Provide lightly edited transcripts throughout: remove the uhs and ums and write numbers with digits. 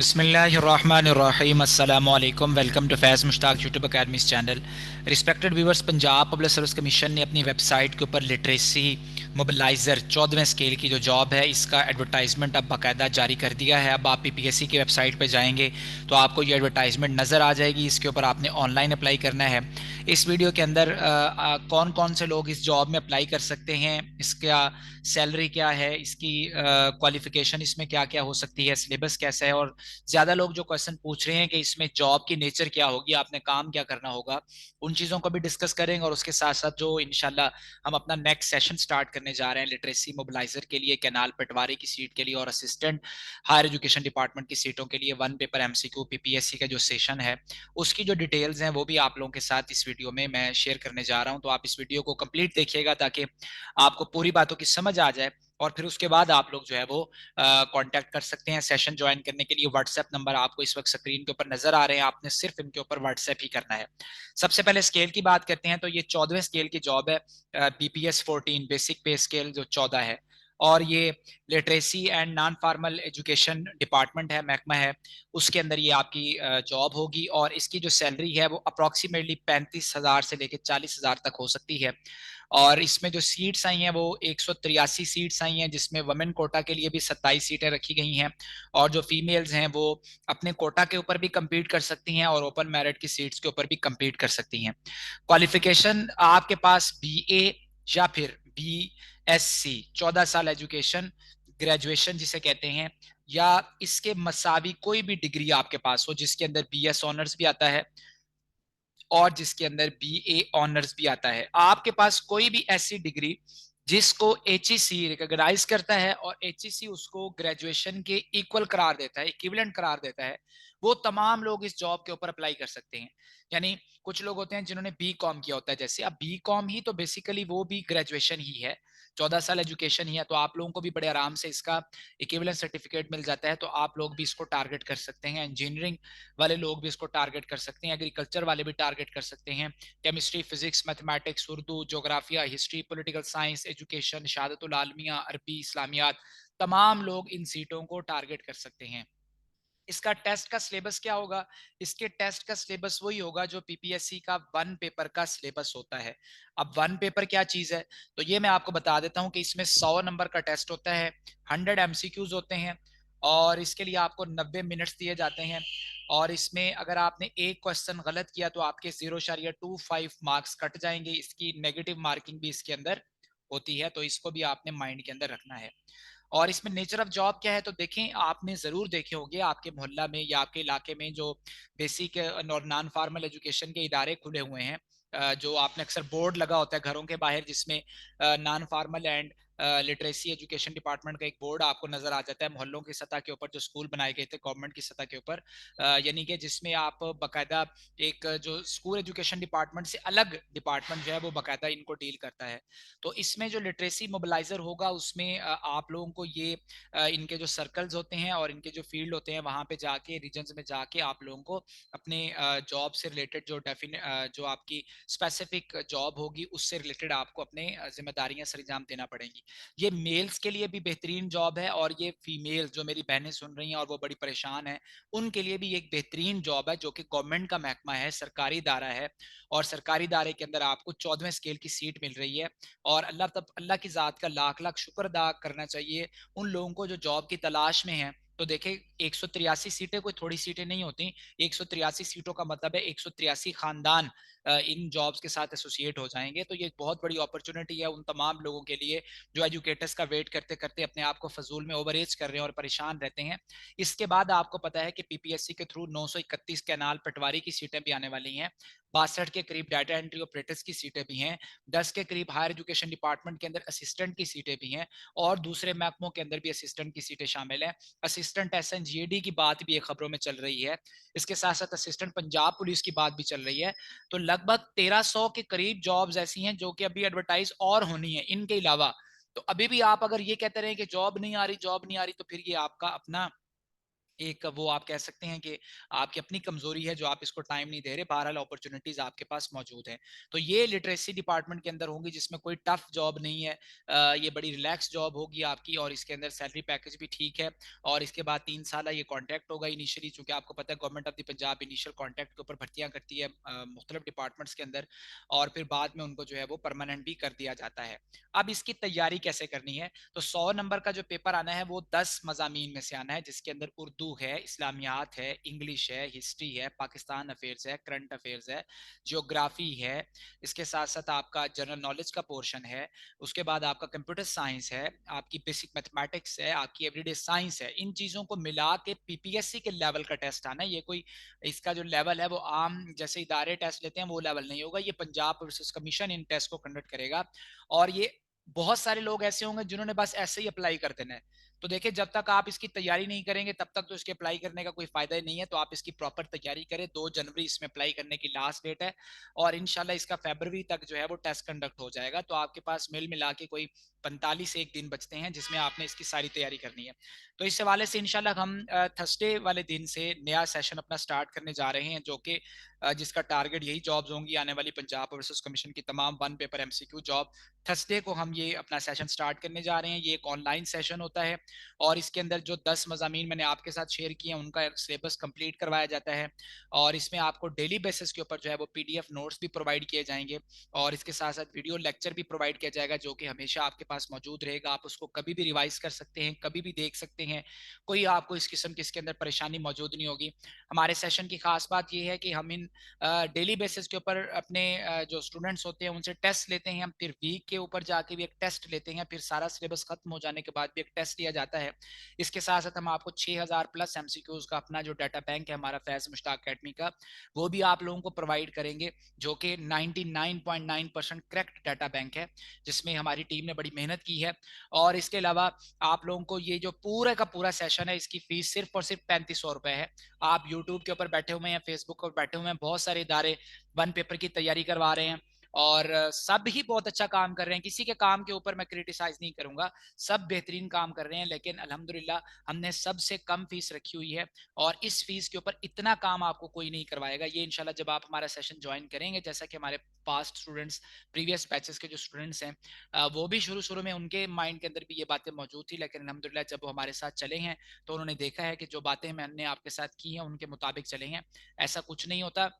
बिस्मिल्लाहिर्रहमानिर्रहीम अस्सलामु अलैकुम। Welcome to Faiz Mushtaq YouTube academies channel. Respected viewers, Punjab public service commission ने अपनी वेबसाइट के ऊपर लिटरेसी मोबिलाइज़र 14वें स्केल की जो जॉब है इसका एडवर्टाइजमेंट अब बाकायदा जारी कर दिया है। अब आप पीपीएससी की वेबसाइट पर जाएंगे तो आपको ये एडवर्टाइजमेंट नज़र आ जाएगी। इसके ऊपर आपने ऑनलाइन अप्लाई करना है। इस वीडियो के अंदर कौन कौन से लोग इस जॉब में अप्लाई कर सकते हैं, इसका सैलरी क्या है, इसकी क्वालिफिकेशन इसमें क्या क्या हो सकती है, सिलेबस कैसा है, और ज्यादा लोग जो क्वेश्चन पूछ रहे हैं कि इसमें जॉब की नेचर क्या होगी, आपने काम क्या करना होगा, उन चीजों को भी डिस्कस करेंगे। और उसके साथ साथ जो इंशाल्लाह हम अपना नेक्स्ट सेशन स्टार्ट करने जा रहे हैं लिटरेसी मोबिलाइजर के लिए, कैनाल पटवारी की सीट के लिए और असिस्टेंट हायर एजुकेशन डिपार्टमेंट की सीटों के लिए 1 पेपर एमसीक्यू पीपीएससी का जो सेशन है उसकी जो डिटेल्स हैं वो भी आप लोगों के साथ इस वीडियो में मैं शेयर करने जा रहा हूं। तो आप इस वीडियो को कंप्लीट देखिएगा ताकि आपको पूरी बातों की समझ आ जाए और फिर उसके बाद आप लोग जो है वो कांटेक्ट कर सकते हैं। सेशन ज्वाइन करने के लिए व्हाट्सएप नंबर आपको इस वक्त स्क्रीन के ऊपर नजर आ रहे हैं, आपने सिर्फ इनके ऊपर व्हाट्सएप ही करना है। सबसे पहले स्केल की बात करते हैं तो ये 14वें स्केल की जॉब है। बीपीएस 14 बेसिक पे स्केल जो 14 है, और ये literacy and non formal education department है, महकमा है, उसके अंदर ये आपकी जॉब होगी। और इसकी जो सैलरी है वो अप्रोक्सीमेटली 35,000 से लेकर 40,000 तक हो सकती है। और इसमें जो सीट्स आई हैं वो 183 सीट्स आई हैं, जिसमें वुमेन कोटा के लिए भी 27 सीटें रखी गई हैं, और जो फीमेल्स हैं वो अपने कोटा के ऊपर भी compete कर सकती हैं और ओपन मेरिट की सीट्स के ऊपर भी compete कर सकती हैं। क्वालिफिकेशन आपके पास बीए या फिर बीएससी 14 साल एजुकेशन, ग्रेजुएशन जिसे कहते हैं, या इसके मसावी कोई भी डिग्री आपके पास हो जिसके अंदर बीएस ऑनर्स भी आता है और जिसके अंदर बीए ऑनर्स भी आता है। आपके पास कोई भी ऐसी डिग्री जिसको एचईसी रिकॉग्नाइज करता है और एचईसी उसको ग्रेजुएशन के इक्वल करार देता है, इक्विवेलेंट करार देता है, वो तमाम लोग इस जॉब के ऊपर अप्लाई कर सकते हैं। यानी कुछ लोग होते हैं जिन्होंने बी कॉम किया होता है, जैसे अब बी कॉम ही तो बेसिकली वो भी ग्रेजुएशन ही है, 14 साल एजुकेशन ही है, तो आप लोगों को भी बड़े आराम से इसका इक्विवेलेंट सर्टिफिकेट मिल जाता है, तो आप लोग भी इसको टारगेट कर सकते हैं। इंजीनियरिंग वाले लोग भी इसको टारगेट कर सकते हैं, एग्रीकल्चर वाले भी टारगेट कर सकते हैं, केमिस्ट्री, फिजिक्स, मैथमेटिक्स, उर्दू, जोग्राफिया, हिस्ट्री, पॉलिटिकल साइंस, एजुकेशन, शहादतुल आलमिया, अरबी, इस्लामियात, तमाम लोग इन सीटों को टारगेट कर सकते हैं। इसका टेस्ट का सिलेबस क्या होगा? इसके टेस्ट का सिलेबस वही होगा जो पीपीएससी का 1 पेपर का सिलेबस होता है। अब 1 पेपर क्या चीज है, तो ये मैं आपको बता देता हूं कि इसमें 100 नंबर का टेस्ट होता है, 100 एमसीक्यूज होते हैं, और इसके लिए आपको 90 मिनट्स दिए जाते हैं। और इसमें अगर आपने एक क्वेश्चन गलत किया तो आपके 0.25 मार्क्स कट जाएंगे। इसकी नेगेटिव मार्किंग भी इसके अंदर होती है, तो इसको भी आपने माइंड के अंदर रखना है। और इसमें नेचर ऑफ जॉब क्या है, तो देखें, आपने जरूर देखे होंगे आपके मोहल्ला में या आपके इलाके में जो बेसिक और नॉन फार्मल एजुकेशन के इदारे खुले हुए हैं, जो आपने अक्सर बोर्ड लगा होता है घरों के बाहर जिसमें non formal and literacy education department का एक बोर्ड आपको नजर आ जाता है मोहल्लों की सतह के ऊपर, जो स्कूल बनाए गए थे गवर्नमेंट की सतह के ऊपर, यानी कि जिसमें आप बकायदा एक जो स्कूल एजुकेशन डिपार्टमेंट से अलग डिपार्टमेंट जो है वो बकायदा इनको डील करता है। तो इसमें जो लिटरेसी मोबिलाइजर होगा उसमें आप लोगों को ये इनके जो सर्कल्स होते हैं और इनके जो फील्ड होते हैं वहां पे जाके रीजन्स में जाके आप लोगों को अपने जॉब से रिलेटेड जो जो आपकी स्पेसिफिक जॉब होगी उससे रिलेटेड आपको अपने जिम्मेदारियां सर अंजाम देना पड़ेंगी। ये मेल्स के लिए भी बेहतरीन जॉब है, और ये फीमेल जो मेरी बहनें सुन रही हैं और वो बड़ी परेशान है उनके लिए भी एक बेहतरीन जॉब है, जो कि गवर्नमेंट का महकमा है, सरकारी इदारा है, और सरकारी इदारे के अंदर आपको 14वें स्केल की सीट मिल रही है। और अल्लाह की ज़ात का लाख लाख शुक्र अदा करना चाहिए उन लोगों को जो जॉब की तलाश में हैं। तो देखें, 183 सीटें कोई थोड़ी सीटें नहीं होती। 183 सीटों का मतलब है 183 खानदान इन जॉब्स के साथ एसोसिएट हो जाएंगे। तो ये बहुत बड़ी अपॉर्चुनिटी है उन तमाम लोगों के लिए जो एजुकेटर्स का वेट करते करते अपने आप को फजूल में ओवर एज कर रहे हैं और परेशान रहते हैं। इसके बाद आपको पता है कि पीपीएससी के थ्रू 931 कैनाल पटवारी की सीटें भी आने वाली हैं, 62 के करीब डाटा एंट्री ऑपरेटर्स की सीटें भी हैं, 10 के करीब हायर एजुकेशन डिपार्टमेंट के अंदर असिस्टेंट की सीटें भी हैं, और दूसरे महकमों के अंदर भी असिस्टेंट की सीटें शामिल हैं। असिस्टेंट एसएनजीएडी की बात भी एक खबरों में चल रही है। इसके साथ साथ असिस्टेंट पंजाब पुलिस की बात भी चल रही है। तो लगभग 1300 के करीब जॉब्स ऐसी हैं जो कि अभी एडवर्टाइज और होनी है इनके अलावा। तो अभी भी आप अगर ये कहते रहे कि जॉब नहीं आ रही, जॉब नहीं आ रही, तो फिर ये आपका अपना एक वो आप कह सकते हैं कि आपकी अपनी कमजोरी है जो आप इसको टाइम नहीं दे रहे, बहरहाल अपॉर्चुनिटीज आपके पास मौजूद हैं। तो ये लिटरेसी डिपार्टमेंट के अंदर होंगी, जिसमें कोई टफ जॉब नहीं है। ये बड़ी रिलैक्स जॉब होगी आपकी, और इसके अंदर सैलरी पैकेज भी ठीक है। और इसके बाद 3 साल ये कॉन्ट्रैक्ट होगा इनिशियली, चूंकि आपको पता है government of the Punjab initial contract के ऊपर भर्तियां करती है मुख्तलिफ डिपार्टमेंट्स के अंदर, और फिर बाद में उनको जो है वो परमानेंट भी कर दिया जाता है। अब इसकी तैयारी कैसे करनी है? तो 100 नंबर का जो पेपर आना है वो 10 मजामीन में से आना है, जिसके अंदर उर्दू है, इस्लामियात है, इंग्लिश है, हिस्ट्री है, पाकिस्तान अफेयर्स है, करंट अफेयर्स है, जियोग्राफी है, इसके साथ साथ आपका जनरल नॉलेज का पोर्शन है, उसके बाद आपका कंप्यूटर साइंस है, आपकी बेसिक मैथमेटिक्स है, आपकी एवरीडे साइंस है। इन चीजों को मिला के पीपीएससी के लेवल का टेस्ट आना है। ये कोई इसका जो लेवल है वो आम जैसे इदारे टेस्ट लेते हैं वो लेवल नहीं होगा, ये पंजाब पुलिस कमीशन इन टेस्ट को कंडक्ट करेगा। और ये बहुत सारे लोग ऐसे होंगे जिन्होंने बस ऐसे ही अप्लाई कर देना है। तो देखिए, जब तक आप इसकी तैयारी नहीं करेंगे तब तक तो इसके अप्लाई करने का कोई फायदा ही नहीं है। तो आप इसकी प्रॉपर तैयारी करें। 2 जनवरी इसमें अप्लाई करने की लास्ट डेट है, और इंशाल्लाह इसका फरवरी तक जो है वो टेस्ट कंडक्ट हो जाएगा। तो आपके पास मिल मिला के कोई 45 एक दिन बचते हैं जिसमें आपने इसकी सारी तैयारी करनी है। तो इस हवाले से इंशाल्लाह हम थर्सडे वाले दिन से नया सेशन अपना स्टार्ट करने जा रहे हैं, जो कि जिसका टारगेट यही जॉब्स होंगी आने वाली पंजाब पुलिस कमीशन की तमाम 1 पेपर एमसीक्यू जॉब। थर्सडे को हम ये अपना सेशन स्टार्ट करने जा रहे हैं। ये एक ऑनलाइन सेशन होता है, और इसके अंदर जो 10 मजामीन मैंने आपके साथ शेयर किए हैं उनका सिलेबस कंप्लीट करवाया जाता है। और इसमें आपको डेली बेसिस के ऊपर जो है वो पीडीएफ नोट्स भी प्रोवाइड किए जाएंगे, और इसके साथ साथ वीडियो लेक्चर भी प्रोवाइड किया जाएगा, जो कि हमेशा आपके पास मौजूद रहेगा। आप उसको कभी भी रिवाइज कर सकते हैं, कभी भी देख सकते हैं। कोई आपको इस किस्म की इसके अंदर परेशानी मौजूद नहीं होगी। हमारे सेशन की खास बात यह है कि हम इन डेली बेसिस के ऊपर अपने जो स्टूडेंट्स होते हैं उनसे टेस्ट लेते हैं, फिर वीक के ऊपर जाके भी एक टेस्ट लेते हैं, फिर सारा सिलेबस खत्म हो जाने के बाद भी एक टेस्ट लिया जाता है। इसके साथ साथ हम आपको 6000 प्लस एमसीक्यूज का अपना जो डाटा बैंक है हमारा फैज मुश्ताक अकेडमी का, वो भी आप लोगों को प्रोवाइड करेंगे, जो कि 99.9% करेक्ट डाटा बैंक है, जिसमें हमारी टीम ने बड़ी मेहनत की है। और इसके अलावा आप लोगों को ये जो पूरा का पूरा सेशन है, इसकी फीस सिर्फ और सिर्फ 3500 रुपए है। आप यूट्यूब के ऊपर बैठे हुए हैं, फेसबुक पर बैठे हुए हैं, बहुत सारे इदारे 1 पेपर की तैयारी करवा रहे हैं, और सब ही बहुत अच्छा काम कर रहे हैं। किसी के काम के ऊपर मैं क्रिटिसाइज नहीं करूंगा, सब बेहतरीन काम कर रहे हैं, लेकिन अल्हम्दुलिल्लाह हमने सबसे कम फीस रखी हुई है, और इस फीस के ऊपर इतना काम आपको कोई नहीं करवाएगा। ये इंशाल्लाह जब आप हमारा सेशन ज्वाइन करेंगे, जैसा कि हमारे पास्ट स्टूडेंट्स, प्रीवियस बैचेस के जो स्टूडेंट्स हैं, वो भी शुरू शुरू में उनके माइंड के अंदर भी ये बातें मौजूद थी, लेकिन अल्हम्दुलिल्लाह जब वो हमारे साथ चले हैं तो उन्होंने देखा है कि जो बातें मैंने आपके साथ की हैं उनके मुताबिक चले हैं। ऐसा कुछ नहीं होता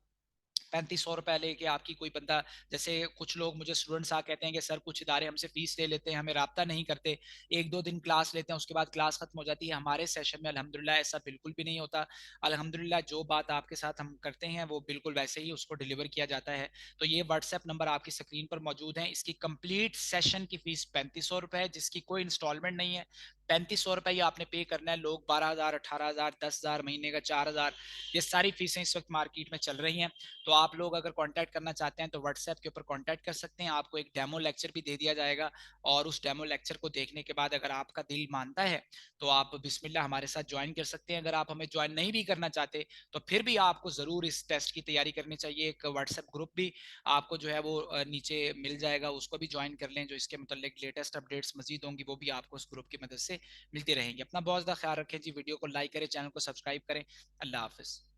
3500 रुपए लेके आपकी कोई बंदा, जैसे कुछ लोग मुझे स्टूडेंट्स आ कहते हैं कि सर कुछ इदारे हमसे फीस ले लेते हैं, हमें राब्ता नहीं करते, 1-2 दिन क्लास लेते हैं, उसके बाद क्लास खत्म हो जाती है। हमारे सेशन में अल्हम्दुलिल्लाह ऐसा बिल्कुल भी नहीं होता। अल्हम्दुलिल्लाह जो बात आपके साथ हम करते हैं वो बिल्कुल वैसे ही उसको डिलीवर किया जाता है। तो ये व्हाट्सएप नंबर आपकी स्क्रीन पर मौजूद है। इसकी कंप्लीट सेशन की फीस 3500 रुपए है, जिसकी कोई इंस्टॉलमेंट नहीं है। 3500 रुपए ही आपने पे करना है। लोग 12,000, 18,000, 10,000 महीने का, 4,000, ये सारी फीसें इस वक्त मार्केट में चल रही हैं। तो आप लोग अगर कांटेक्ट करना चाहते हैं तो व्हाट्सएप के ऊपर कांटेक्ट कर सकते हैं। आपको एक डेमो लेक्चर भी दे दिया जाएगा, और उस डेमो लेक्चर को देखने के बाद अगर आपका दिल मानता है तो आप बिस्मिल्लाह हमारे साथ ज्वाइन कर सकते हैं। अगर आप हमें ज्वाइन नहीं भी करना चाहते तो फिर भी आपको ज़रूर इस टेस्ट की तैयारी करनी चाहिए। एक व्हाट्सएप ग्रुप भी आपको जो है वो नीचे मिल जाएगा, उसको भी ज्वाइन कर लें। जो इसके मतलब लेटेस्ट अपडेट्स मजीद होंगी वो भी आपको उस ग्रुप की मदद से मिलती रहेंगी। अपना बहुत ज़्यादा ख्याल रखें जी। वीडियो को लाइक करें, चैनल को सब्सक्राइब करें। अल्लाह हाफिज़।